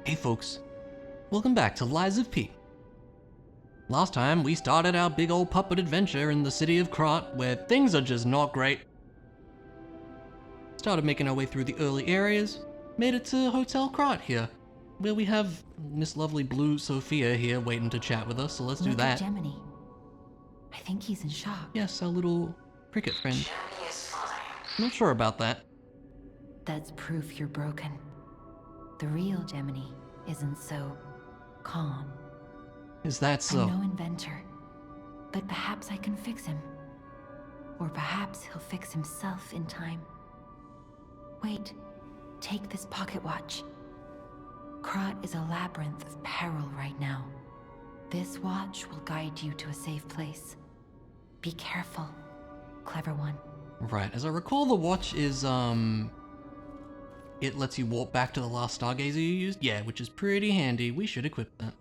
Hey folks, welcome back to Lies of P. Last time we started our big old puppet adventure in the city of Krat, where things are just not great. Started making our way through the early areas, made it to Hotel Krat here, where we have Miss Lovely Blue Sophia here waiting to chat with us, so let's do Look that. at Gemini. I think he's in shock. Yes, our little cricket friend. Gemini is fine. Not sure about that. That's proof you're broken. The real Gemini isn't so calm. Is that so? I'm no inventor, but perhaps I can fix him. Or perhaps he'll fix himself in time. Wait, take this pocket watch. Krat is a labyrinth of peril right now. This watch will guide you to a safe place. Be careful, clever one. Right, as I recall, the watch is, it lets you warp back to the last stargazer you used? Yeah, which is pretty handy. We should equip that.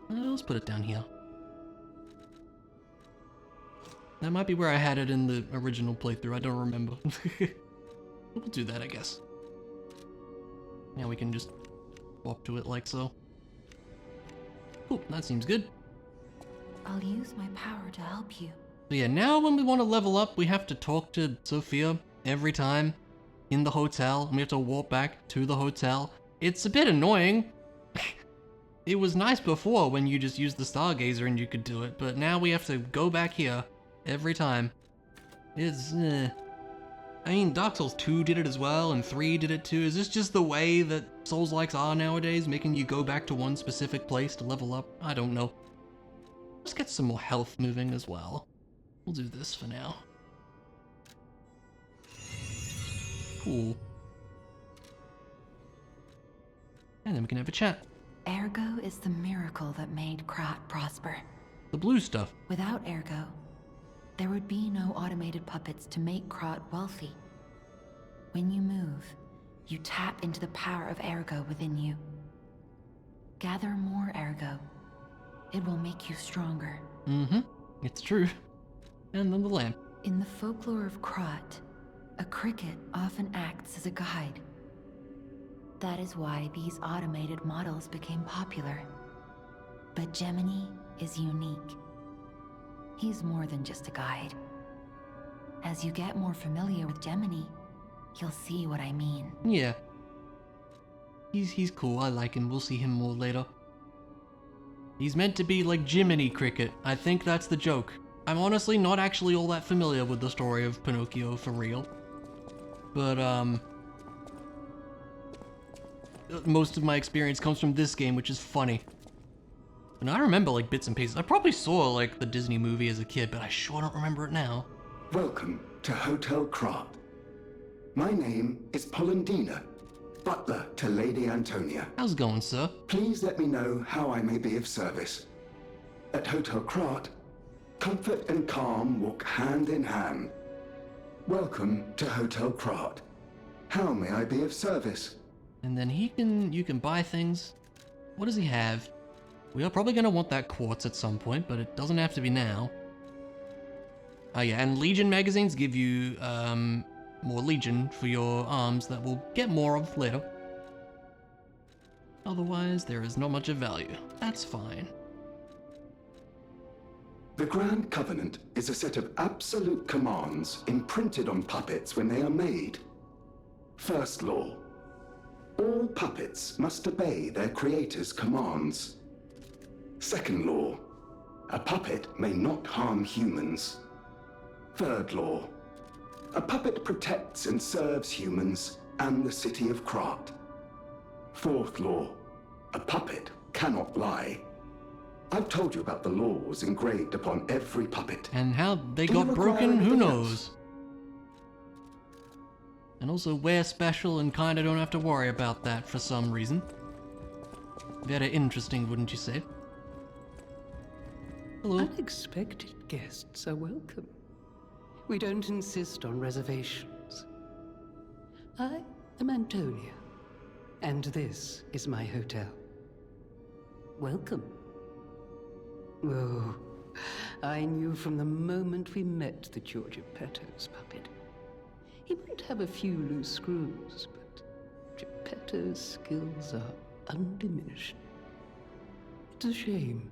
Let's put it down here. That might be where I had it in the original playthrough, I don't remember. We'll do that, I guess. Now we can just walk to it like so. Cool, that seems good. I'll use my power to help you. So yeah, now when we want to level up, we have to talk to Sophia every time in the hotel, and we have to walk back to the hotel. It's a bit annoying. It was nice before when you just used the Stargazer and you could do it, but now we have to go back here every time. It's, I mean, Dark Souls 2 did it as well, and 3 did it too. Is this just the way that Souls-likes are nowadays, making you go back to one specific place to level up? I don't know. Let's get some more health moving as well. We'll do this for now. Cool. And then we can have a chat. Ergo is the miracle that made Krat prosper. The blue stuff. Without Ergo, there would be no automated puppets to make Krat wealthy. When you move, you tap into the power of Ergo within you. Gather more Ergo. It will make you stronger. Mm-hmm. It's true. And then the lamp. In the folklore of Krat, a cricket often acts as a guide. That is why these automated models became popular. But Gemini is unique. He's more than just a guide. As you get more familiar with Gemini, you'll see what I mean. Yeah. He's cool, I like him. We'll see him more later. He's meant to be like Jiminy Cricket. I think that's the joke. I'm honestly not actually all that familiar with the story of Pinocchio for real. But, most of my experience comes from this game, which is funny. And I remember, like, bits and pieces. I probably saw, like, the Disney movie as a kid, but I sure don't remember it now. Welcome to Hotel Krat. My name is Polendina, butler to Lady Antonia. How's it going, sir? Please let me know how I may be of service. At Hotel Krat, comfort and calm walk hand in hand. Welcome to Hotel Krat. How may I be of service? And then you can buy things. What does he have? We are probably gonna want that quartz at some point, but it doesn't have to be now. Oh yeah, and Legion magazines give you, more Legion for your arms that we'll get more of later. Otherwise, there is not much of value. That's fine. The Grand Covenant is a set of absolute commands imprinted on puppets when they are made. First law. All puppets must obey their creator's commands. Second law. A puppet may not harm humans. Third law. A puppet protects and serves humans and the city of Krat. Fourth law. A puppet cannot lie. I've told you about the laws engraved upon every puppet. And how they Do you got require broken, who anything knows? else? And also, we're special and kinda don't have to worry about that for some reason. Very interesting, wouldn't you say? Hello. Unexpected guests are welcome. We don't insist on reservations. I am Antonia, and this is my hotel. Welcome. Oh, I knew from the moment we met that you're Geppetto's puppet. He might have a few loose screws, but Geppetto's skills are undiminished. It's a shame.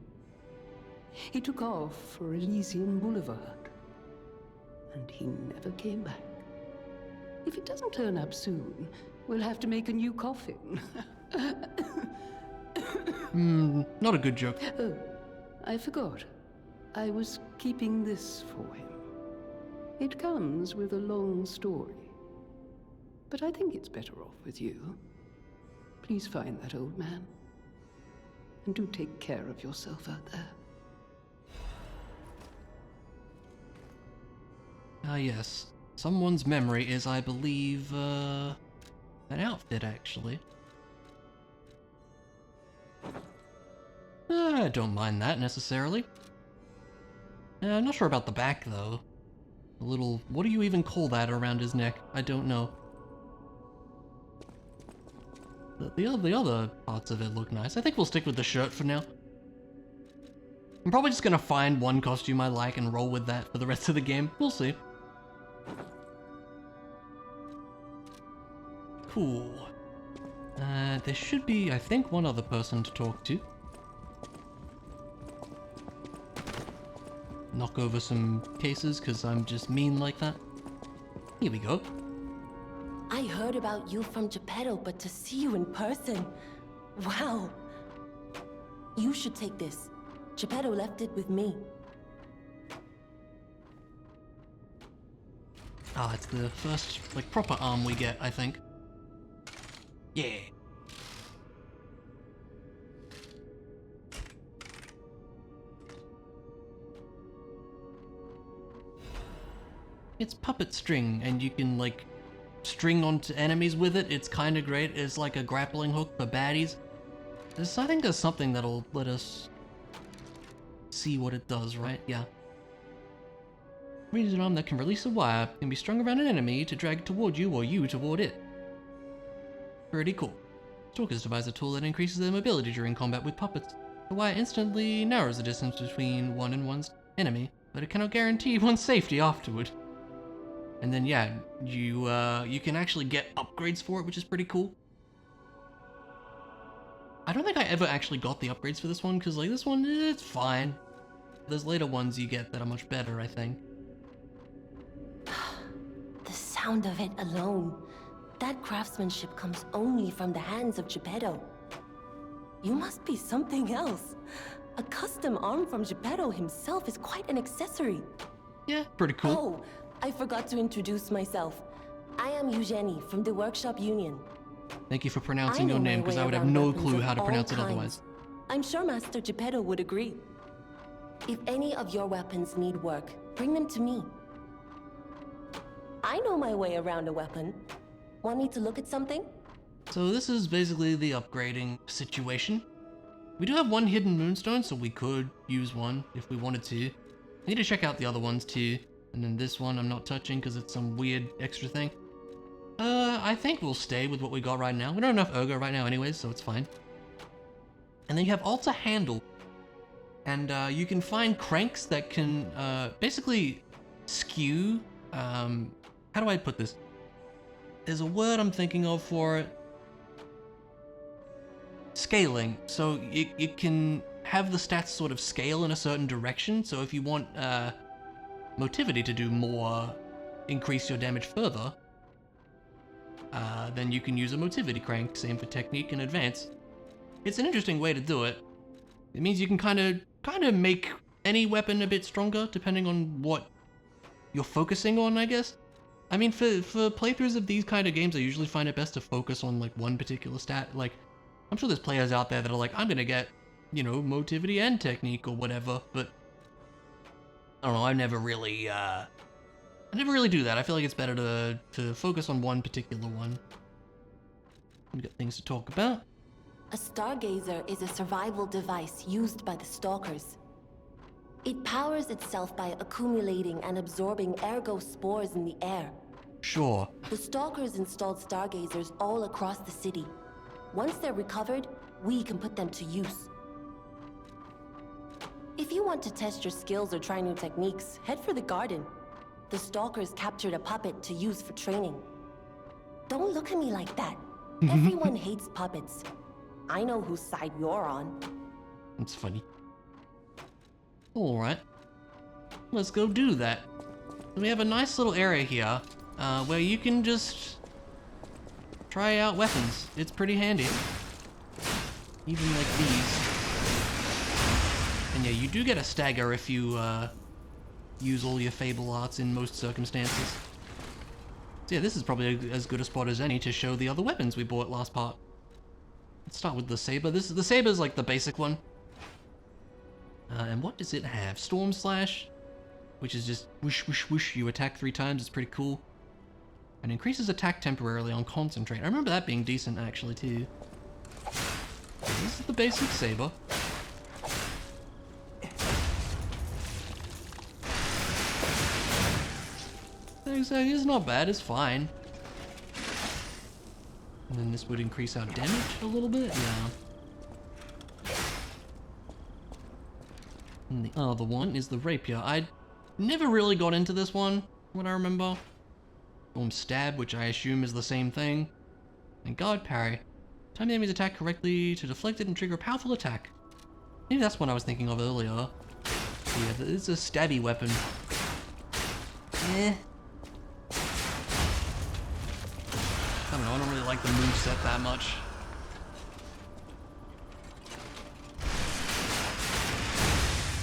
He took off for Elysion Boulevard, and he never came back. If he doesn't turn up soon, we'll have to make a new coffin. Not a good joke. Oh, I forgot. I was keeping this for him. It comes with a long story. But I think it's better off with you. Please find that old man. And do take care of yourself out there. Ah, yes. Someone's memory is, I believe, an outfit, actually. I don't mind that, necessarily. I'm not sure about the back, though. A little... what do you even call that around his neck? I don't know. The other parts of it look nice. I think we'll stick with the shirt for now. I'm probably just gonna find one costume I like and roll with that for the rest of the game. We'll see. Cool. There should be, I think, one other person to talk to. Knock over some cases, because I'm just mean like that. Here we go. I heard about you from Geppetto, but to see you in person... wow. You should take this. Geppetto left it with me. Ah, it's the first, like, proper arm we get, I think. Yeah. It's puppet string, and you can, like, string onto enemies with it. It's kind of great. It's like a grappling hook for baddies. I think there's something that'll let us see what it does, right? Yeah. Read an arm that can release a wire, can be strung around an enemy to drag it toward you or you toward it. Pretty cool. Stalkers devise a tool that increases their mobility during combat with puppets. The wire instantly narrows the distance between one and one's enemy, but it cannot guarantee one's safety afterward. And then yeah, you can actually get upgrades for it, which is pretty cool. I don't think I ever actually got the upgrades for this one, because like this one, it's fine. There's later ones you get that are much better, I think. The sound of it alone. That craftsmanship comes only from the hands of Geppetto. You must be something else. A custom arm from Geppetto himself is quite an accessory. Yeah, pretty cool. Oh, I forgot to introduce myself. I am Eugenie from the Workshop Union. Thank you for pronouncing I your know name, my because way I would have around no weapons clue of how to all pronounce it kinds. otherwise. I'm sure Master Geppetto would agree. If any of your weapons need work, bring them to me. I know my way around a weapon. Want me to look at something? So this is basically the upgrading situation. We do have one hidden moonstone, so we could use one if we wanted to. I need to check out the other ones too. And then this one I'm not touching because it's some weird extra thing. I think we'll stay with what we got right now. We don't have enough Ergo right now anyways, so it's fine. And then you have Alta Handle. And you can find cranks that can basically skew... how do I put this? There's a word I'm thinking of for it. Scaling. So it can have the stats sort of scale in a certain direction. So if you want motivity to do more, increase your damage further, then you can use a motivity crank. Same for technique and advance. It's an interesting way to do it. It means you can kind of make any weapon a bit stronger depending on what you're focusing on, I guess. I mean, for playthroughs of these kind of games, I usually find it best to focus on like one particular stat. Like, I'm sure there's players out there that are like, I'm gonna get, you know, motivity and technique or whatever, but I don't know, I never really do that. I feel like it's better to focus on one particular one. We've got things to talk about. A stargazer is a survival device used by the stalkers. It powers itself by accumulating and absorbing ergo spores in the air. Sure. The stalkers installed stargazers all across the city. Once they're recovered, we can put them to use. If you want to test your skills or try new techniques, head for the garden. The stalkers captured a puppet to use for training. Don't look at me like that. Everyone hates puppets. I know whose side you're on. That's funny. Alright. Let's go do that. We have a nice little area here, where you can just try out weapons. It's pretty handy. Even like these. And yeah, you do get a stagger if you, use all your Fable arts in most circumstances. So yeah, this is probably as good a spot as any to show the other weapons we bought last part. Let's start with the saber. The saber's like the basic one. And what does it have? Storm Slash, which is just whoosh, whoosh, whoosh. You attack 3 times. It's pretty cool. And increases attack temporarily on Concentrate. I remember that being decent, actually, too. This is the basic saber. It's not bad. It's fine. And then this would increase our damage a little bit. Yeah. And the other one is the rapier. I never really got into this one, what I remember. Storm Stab, which I assume is the same thing. And Guard Parry. Time the enemy's attack correctly to deflect it and trigger a powerful attack. Maybe that's what I was thinking of earlier. Yeah, it's a stabby weapon. Eh. I don't know, I don't really like the moveset that much.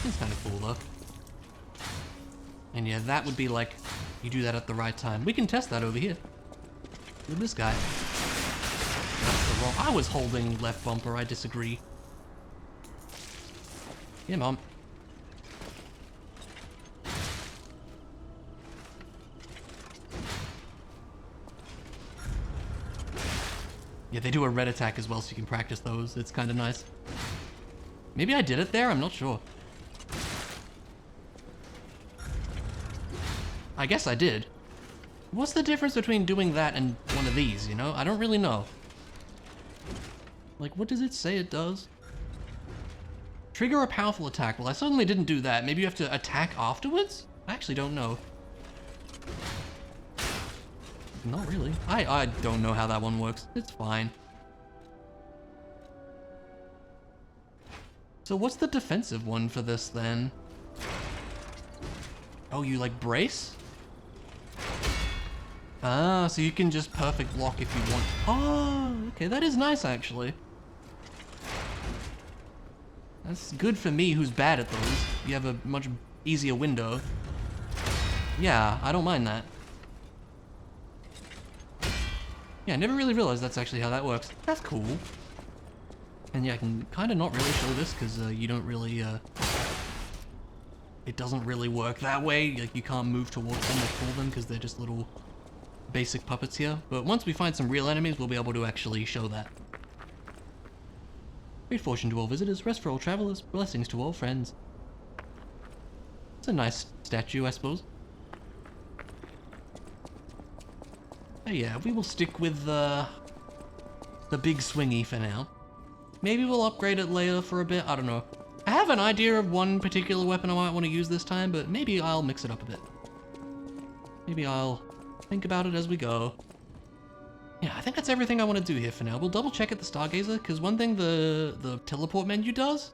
It's kind of cool though. And yeah, that would be like, you do that at the right time. We can test that over here. With this guy. That's the wrong. I was holding left bumper, I disagree. Yeah, Mom. Yeah, they do a red attack as well, so you can practice those. It's kind of nice. Maybe I did it there? I'm not sure. I guess I did. What's the difference between doing that and one of these, you know? I don't really know. Like, what does it say it does? Trigger a powerful attack. Well, I certainly didn't do that. Maybe you have to attack afterwards? I actually don't know. Not really. I don't know how that one works. It's fine. So what's the defensive one for this then? Oh, you like brace? Ah, so you can just perfect block if you want. Oh, okay, that is nice actually. That's good for me who's bad at those. You have a much easier window. Yeah, I don't mind that. Yeah, I never really realized that's actually how that works. That's cool. And yeah, I can kind of not really show this because you don't really, it doesn't really work that way. Like, you can't move towards them or pull them because they're just little basic puppets here. But once we find some real enemies, we'll be able to actually show that. Great fortune to all visitors, rest for all travelers, blessings to all friends. It's a nice statue, I suppose. But yeah, we will stick with the big swingy for now. Maybe we'll upgrade it later for a bit, I don't know. I have an idea of one particular weapon I might want to use this time, but maybe I'll mix it up a bit. Maybe I'll think about it as we go. Yeah, I think that's everything I want to do here for now. We'll double check at the Stargazer, because one thing the teleport menu does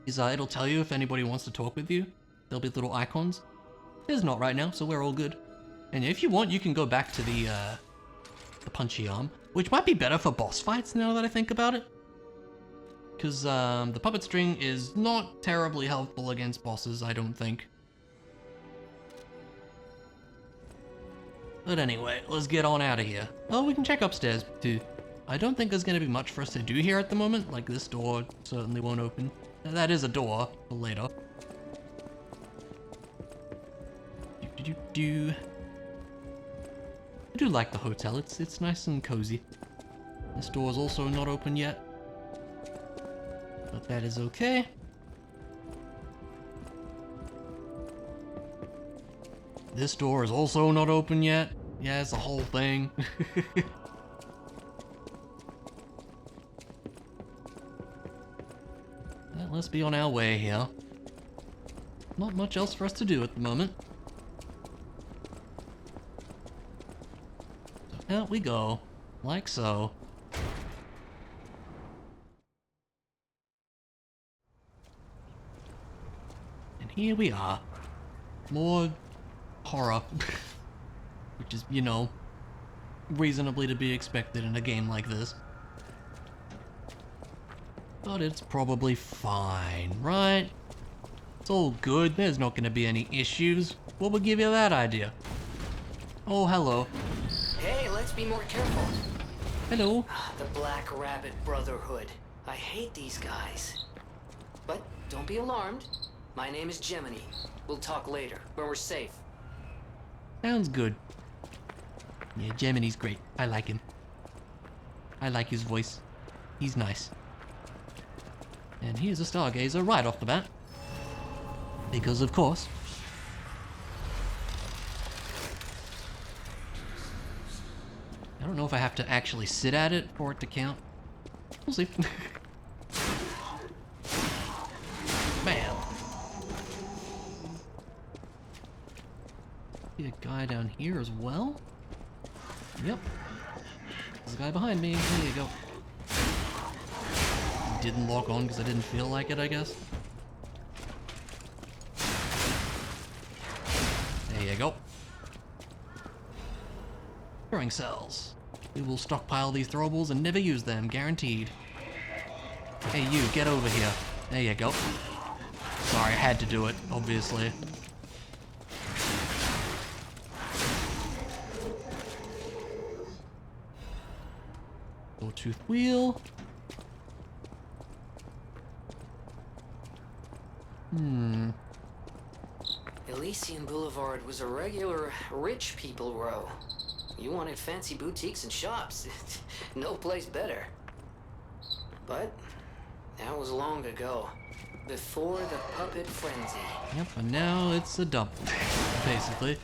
is it'll tell you if anybody wants to talk with you. There'll be little icons. There's not right now, so we're all good. And if you want, you can go back to the punchy arm, which might be better for boss fights now that I think about it. Because the puppet string is not terribly helpful against bosses, I don't think. But anyway, let's get on out of here. Oh, we can check upstairs too. I don't think there's going to be much for us to do here at the moment. Like, this door certainly won't open. That is a door for later. I do like the hotel, it's nice and cozy. This door is also not open yet. But that is okay. This door is also not open yet. Yeah, it's the whole thing. Well, let's be on our way here. Not much else for us to do at the moment. Out we go. Like so. And here we are. More horror. Which is, you know, reasonably to be expected in a game like this. But it's probably fine, right? It's all good, there's not gonna be any issues. What would give you that idea? Oh, hello. Hey, let's be more careful. Hello. The Black Rabbit Brotherhood. I hate these guys. But don't be alarmed. My name is Gemini. We'll talk later, when we're safe. Sounds good. Yeah, Gemini's great. I like him. I like his voice. He's nice. And here's a stargazer right off the bat. Because of course. I don't know if I have to actually sit at it for it to count. We'll see. Bam. See a guy down here as well? Yep. There's a guy behind me. There you go. Didn't lock on because I didn't feel like it, I guess. There you go. Throwing cells. We will stockpile these throwables and never use them, guaranteed. Hey you, get over here. There you go. Sorry, I had to do it, obviously. Tooth wheel. Elysion Boulevard was a regular rich people row. You wanted fancy boutiques and shops. No place better. But that was long ago. Before the puppet frenzy. Yep, and now it's a dump, basically.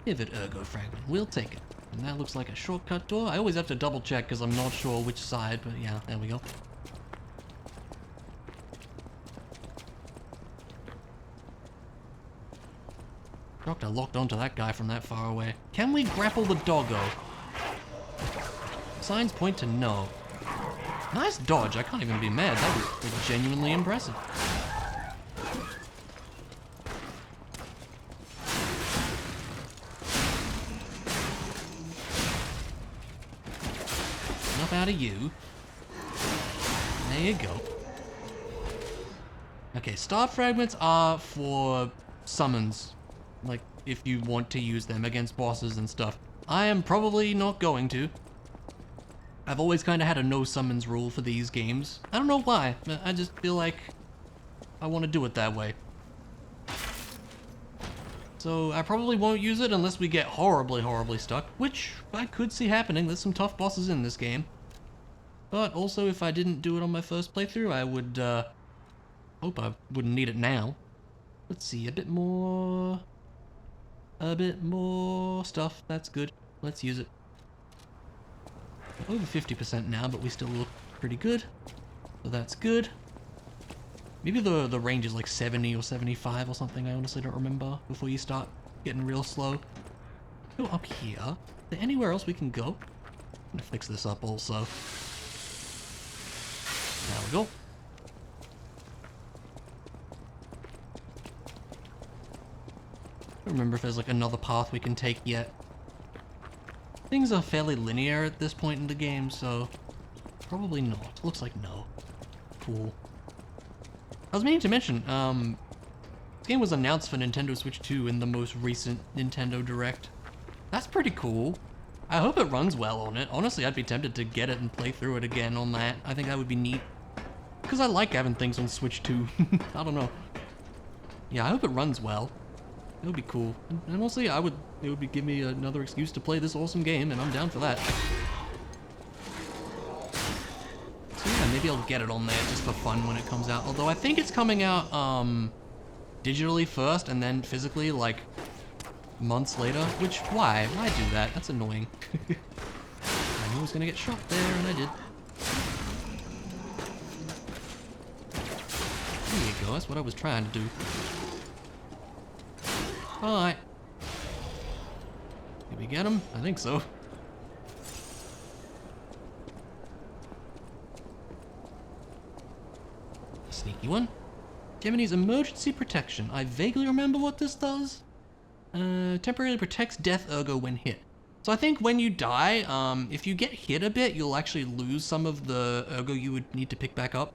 Pivot ergo fragment. We'll take it. And that looks like a shortcut door. I always have to double check because I'm not sure which side, but yeah, there we go. Doctor locked onto that guy from that far away. Can we grapple the doggo? Signs point to no. Nice dodge. I can't even be mad. That was like, genuinely impressive. Enough out of you. There you go. Okay, star fragments are for summons. Like, if you want to use them against bosses and stuff. I am probably not going to. I've always kind of had a no summons rule for these games. I don't know why. I just feel like I want to do it that way. So I probably won't use it unless we get horribly, horribly stuck, which I could see happening. There's some tough bosses in this game. But also, if I didn't do it on my first playthrough, I would hope I wouldn't need it now. Let's see, a bit more stuff. That's good. Let's use it. Over 50% now, but we still look pretty good. So that's good. Maybe the range is like 70 or 75 or something. I honestly don't remember before you start getting real slow. Go up here. Is there anywhere else we can go? I'm gonna fix this up also. There we go. I don't remember if there's like another path we can take yet. Things are fairly linear at this point in the game, so probably not. Looks like no. Cool. I was meaning to mention, this game was announced for Nintendo Switch 2 in the most recent Nintendo Direct. That's pretty cool. I hope it runs well on it. Honestly, I'd be tempted to get it and play through it again on that. I think that would be neat. Because I like having things on Switch 2. I don't know. Yeah, I hope it runs well. It would be cool. And honestly, it would give me another excuse to play this awesome game, and I'm down for that. So yeah, maybe I'll get it on there just for fun when it comes out. Although I think it's coming out digitally first and then physically like months later. Which, why? Why do that? That's annoying. I knew I was gonna get shot there, and I did. There you go, that's what I was trying to do. Alright. Did we get him? I think so. Sneaky one. Gemini's emergency protection. I vaguely remember what this does. Temporarily protects death ergo when hit. So I think when you die, if you get hit a bit, you'll actually lose some of the ergo you would need to pick back up.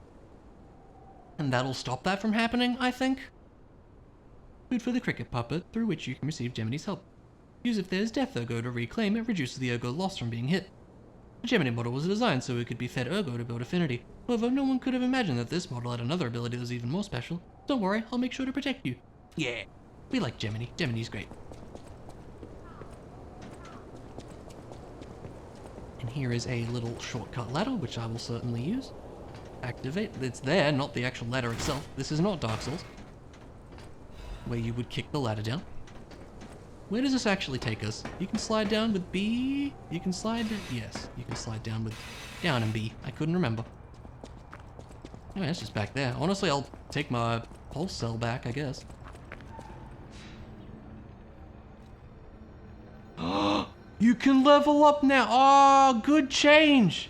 And that'll stop that from happening, I think. Food for the cricket puppet, through which you can receive Gemini's help. Use if there's death ergo to reclaim it, reduces the ergo lost from being hit. The Gemini model was designed so it could be fed ergo to build affinity. However, no one could have imagined that this model had another ability that was even more special. Don't worry, I'll make sure to protect you. Yeah, we like Gemini. Gemini's great. And here is a little shortcut ladder, which I will certainly use. Activate. It's there, not the actual ladder itself. This is not Dark Souls, where you would kick the ladder down. Where does this actually take us? You can slide down with B. You can slide... Yes, you can slide down with... Down and B. I couldn't remember. Oh, it's just back there. Honestly, I'll take my pulse cell back, I guess. You can level up now. Oh, good change.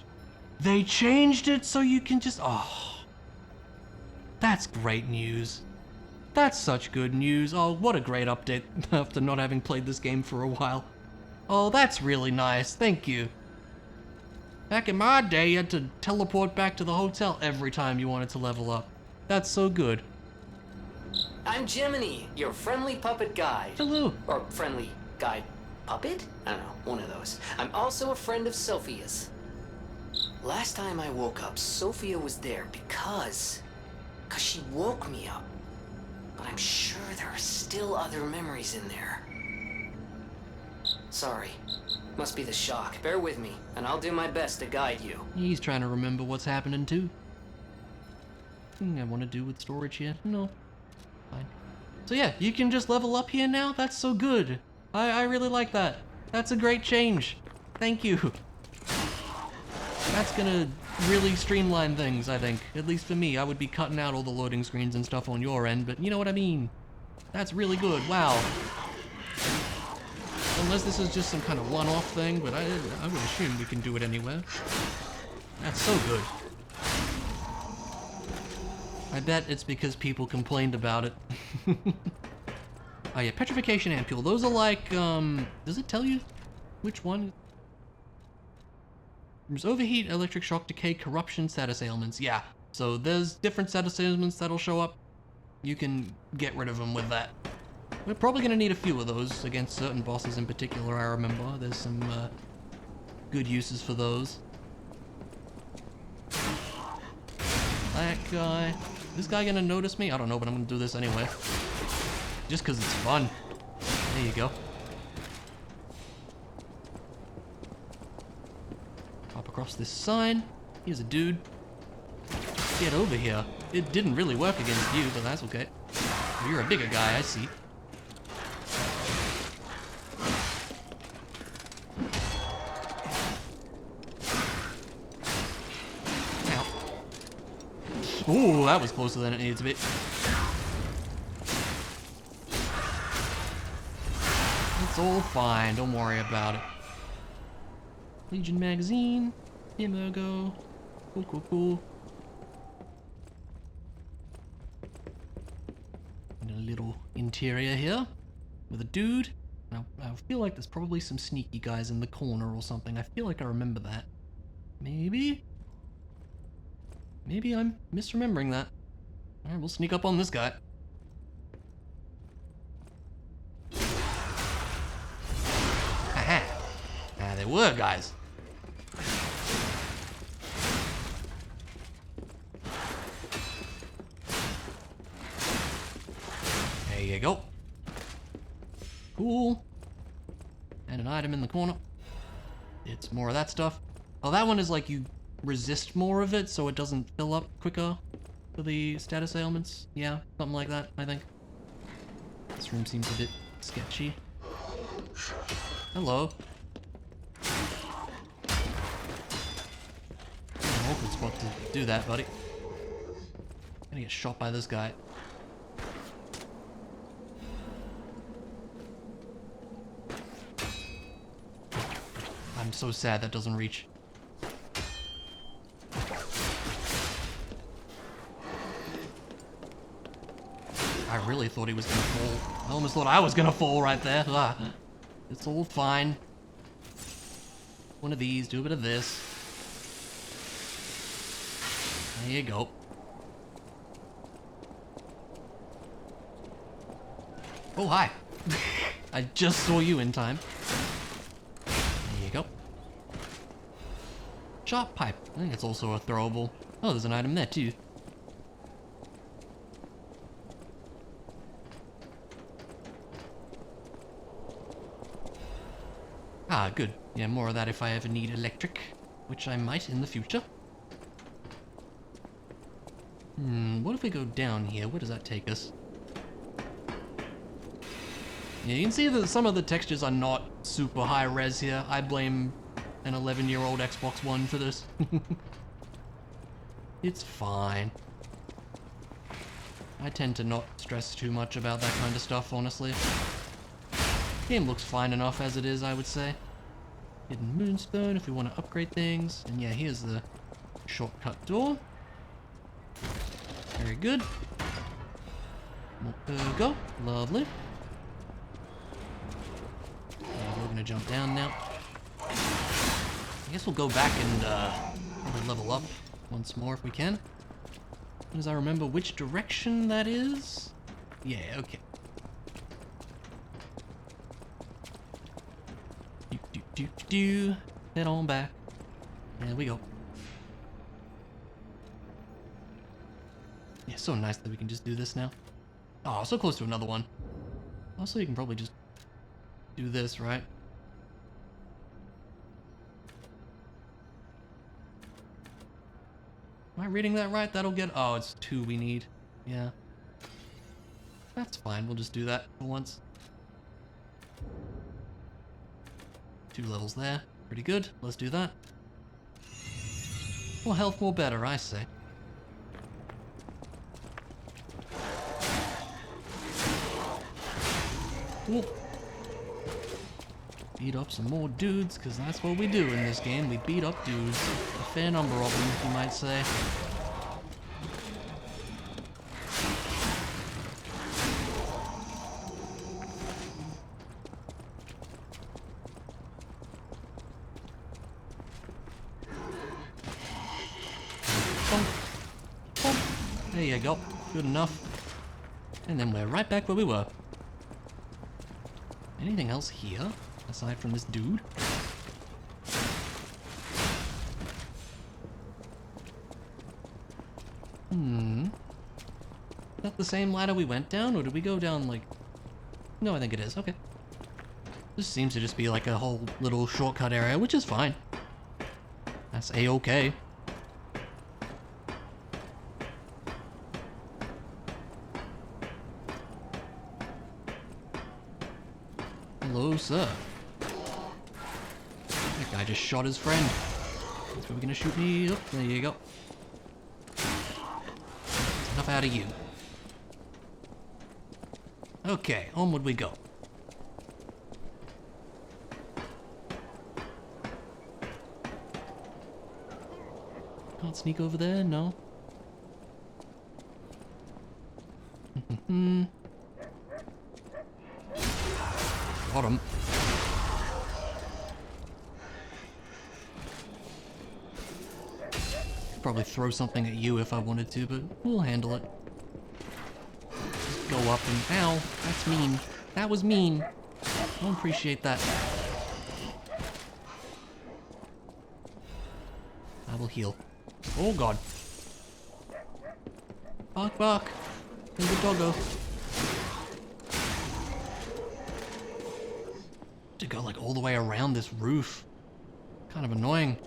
They changed it so you can just... Oh. That's great news. That's such good news. Oh, what a great update after not having played this game for a while. Oh, that's really nice. Thank you. Back in my day, you had to teleport back to the hotel every time you wanted to level up. That's so good. I'm Gemini, your friendly puppet guide. Hello. Or friendly guide puppet? I don't know, one of those. I'm also a friend of Sophia's. Last time I woke up, Sophia was there because she woke me up. But I'm sure there are still other memories in there. Sorry. Must be the shock. Bear with me, and I'll do my best to guide you. He's trying to remember what's happening too. Thing I want to do with storage here? No. Fine. So yeah, you can just level up here now? That's so good. I really like that. That's a great change. Thank you. That's gonna really streamline things, I think. At least for me. I would be cutting out all the loading screens and stuff on your end, but you know what I mean. That's really good. Wow. Unless this is just some kind of one-off thing, but I would assume we can do it anywhere. That's so good. I bet it's because people complained about it. Oh yeah, petrification ampule. Those are like, does it tell you which one? There's overheat, electric shock, decay, corruption, status ailments. Yeah, so there's different status ailments that'll show up. You can get rid of them with that. We're probably gonna need a few of those against certain bosses in particular, I remember. There's some good uses for those. That guy. This guy gonna notice me? I don't know, but I'm gonna do this anyway. Just cause it's fun. There you go. Hop across this sign. Here's a dude. Get over here. It didn't really work against you, but that's okay. You're a bigger guy, I see. Ooh, that was closer than it needed to be. It's all fine, don't worry about it. Legion magazine, Imergo, cool. And a little interior here with a dude. Now, I feel like there's probably some sneaky guys in the corner or something. I feel like I remember that. Maybe I'm misremembering that. Alright, we'll sneak up on this guy. Aha! Ah, there were guys. There you go. Cool. And an item in the corner. It's more of that stuff. Oh, that one is like you resist more of it so it doesn't fill up quicker for the status ailments. Yeah, something like that, I think. This room seems a bit sketchy. Hello. An awkward spot to do that, buddy. Gonna get shot by this guy. I'm so sad that doesn't reach. I really thought he was gonna fall. I almost thought I was gonna fall right there. Ah, it's all fine. One of these, do a bit of this. There you go. Oh, hi. I just saw you in time. There you go. Sharp pipe. I think it's also a throwable. Oh, there's an item there too. Ah, good. Yeah, more of that if I ever need electric, which I might in the future. What if we go down here? Where does that take us? Yeah, you can see that some of the textures are not super high res here. I blame an 11-year-old Xbox One for this. It's fine. I tend to not stress too much about that kind of stuff, honestly. Game looks fine enough as it is, I would say. Hidden moonstone if we want to upgrade things. And yeah, here's the shortcut door. Very good. More go. Lovely. We're gonna jump down now. I guess we'll go back and probably level up once more if we can. As I remember which direction that is. Yeah, okay. Head on back. There we go. Yeah, so nice that we can just do this now. Oh, so close to another one. Also, you can probably just do this, right? Am I reading that right? That'll get... Oh, it's 2 we need. Yeah. That's fine. We'll just do that for once. 2 levels there. Pretty good. Let's do that. More health, more better, I say. Ooh. Beat up some more dudes, because that's what we do in this game. We beat up dudes. A fair number of them, you might say. There you go. Good enough. And then we're right back where we were. Anything else here, aside from this dude? Is that the same ladder we went down, or did we go down, like... No, I think it is. Okay. This seems to just be like a whole little shortcut area, which is fine. That's A-okay. Hello, sir. That guy just shot his friend. That's where we're gonna shoot me. Oh, there you go. That's enough out of you. Okay, onward we go. Can't sneak over there? No. Got him. Probably throw something at you if I wanted to, but we'll handle it. Just go up and... Ow! That's mean. That was mean. I don't appreciate that. I will heal. Oh god. Bark, bark. There's a doggo. To go like all the way around this roof. Kind of annoying.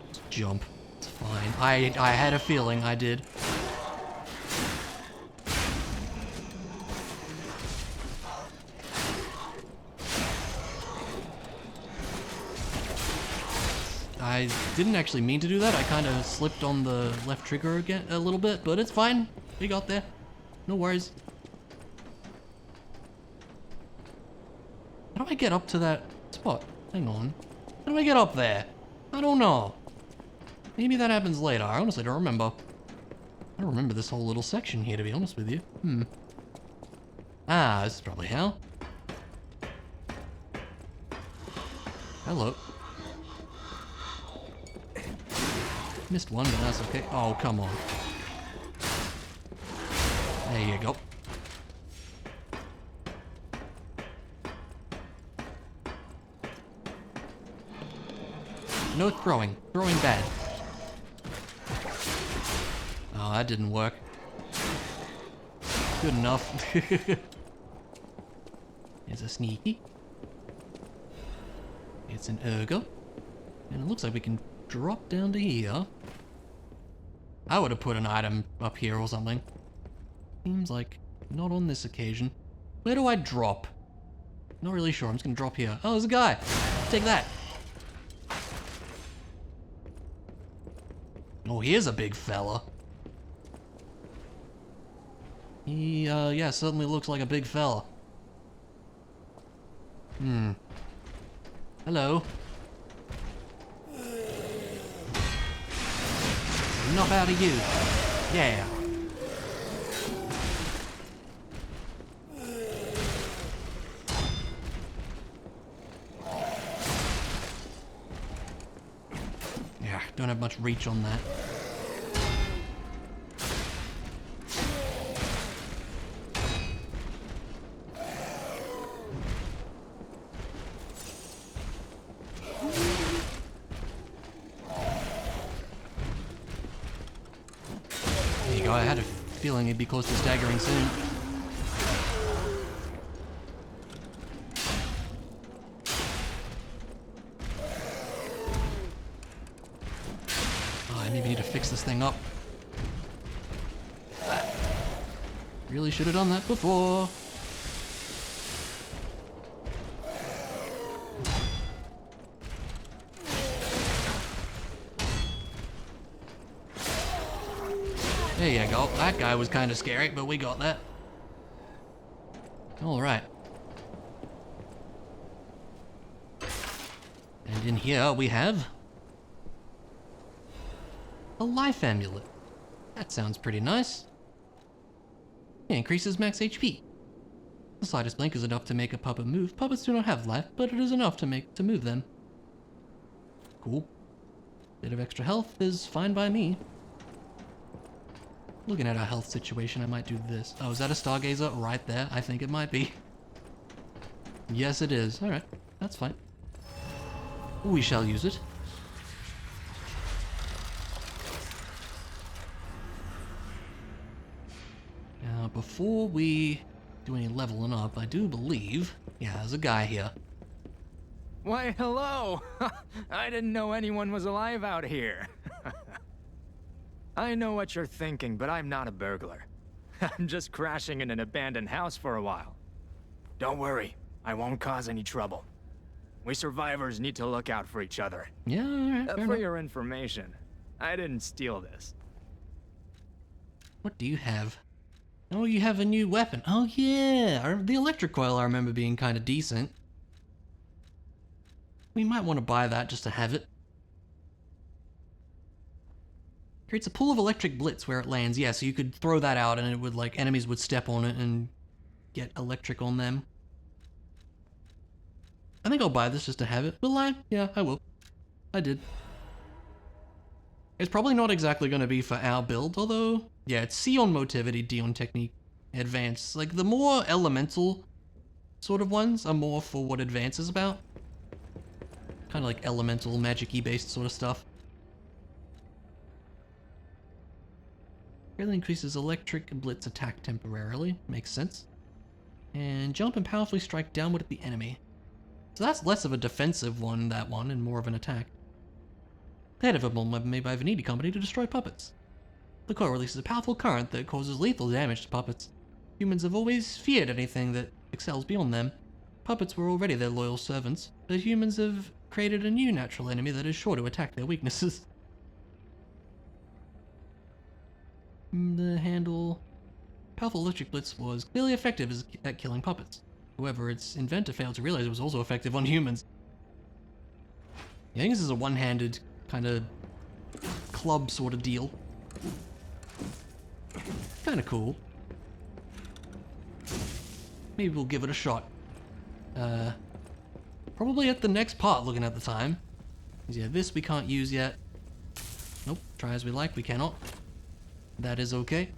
Just jump. It's fine. I had a feeling I did. I didn't actually mean to do that. I kind of slipped on the left trigger again a little bit, but it's fine. We got there. No worries. How do I get up to that spot? Hang on. How do I get up there? I don't know. Maybe that happens later. I honestly don't remember. I don't remember this whole little section here, to be honest with you. Ah, this is probably how. Hello. Missed one, but that's okay. Oh, come on. There you go. No throwing. Throwing bad. Oh, that didn't work. Good enough. Here's a sneaky. It's an ergo. And it looks like we can drop down to here. I would have put an item up here or something. Seems like not on this occasion. Where do I drop? Not really sure. I'm just gonna drop here. Oh, there's a guy. Take that. Oh, here's a big fella. He, yeah, certainly looks like a big fella. Hello. Enough out of you. Yeah. Yeah, don't have much reach on that. There you go, I had a feeling he'd be close to staggering soon. Oh, I maybe need to fix this thing up. Really should have done that before. There you go. That guy was kind of scary, but we got that. All right. And in here we have a life amulet. That sounds pretty nice. It increases max HP. The slightest blink is enough to make a puppet move. Puppets do not have life, but it is enough to move them. Cool. Bit of extra health is fine by me. Looking at our health situation, I might do this. Oh, is that a stargazer right there? I think it might be. Yes, it is. Alright, that's fine. We shall use it. Now, before we do any leveling up, I do believe... Yeah, there's a guy here. Why, hello! I didn't know anyone was alive out here. I know what you're thinking, but I'm not a burglar. I'm just crashing in an abandoned house for a while. Don't worry, I won't cause any trouble. We survivors need to look out for each other. Yeah, alright, fair For enough. your information, I didn't steal this. What do you have? Oh, you have a new weapon. Oh yeah, the electric coil I remember being kind of decent. We might want to buy that just to have it. Creates a pool of electric blitz where it lands. Yeah, so you could throw that out and it would, like, enemies would step on it and get electric on them. I think I'll buy this just to have it. Will I? Yeah, I will. I did. It's probably not exactly going to be for our build, although, yeah, it's C on motivity, D on technique, advance. Like, the more elemental sort of ones are more for what advance is about. Kind of like elemental, magic-y based sort of stuff. Really increases electric blitz attack temporarily. Makes sense. And jump and powerfully strike downward at the enemy. So that's less of a defensive one, that one, and more of an attack. The head of a bomb weapon made by Veneti Company to destroy puppets. The coil releases a powerful current that causes lethal damage to puppets. Humans have always feared anything that excels beyond them. Puppets were already their loyal servants, but humans have created a new natural enemy that is sure to attack their weaknesses. The handle... Powerful electric blitz was clearly effective at killing puppets. whoever its inventor failed to realize it was also effective on humans. Yeah, I think this is a one-handed kind of club sort of deal. Kind of cool. Maybe we'll give it a shot. Probably at the next part, looking at the time. 'Cause yeah, this we can't use yet. Nope, try as we like, we cannot. That is okay.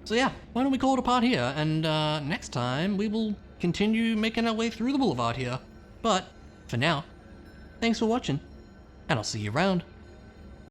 So yeah, why don't we call it a part here, and next time we will continue making our way through the boulevard here. But, for now, thanks for watching, and I'll see you around.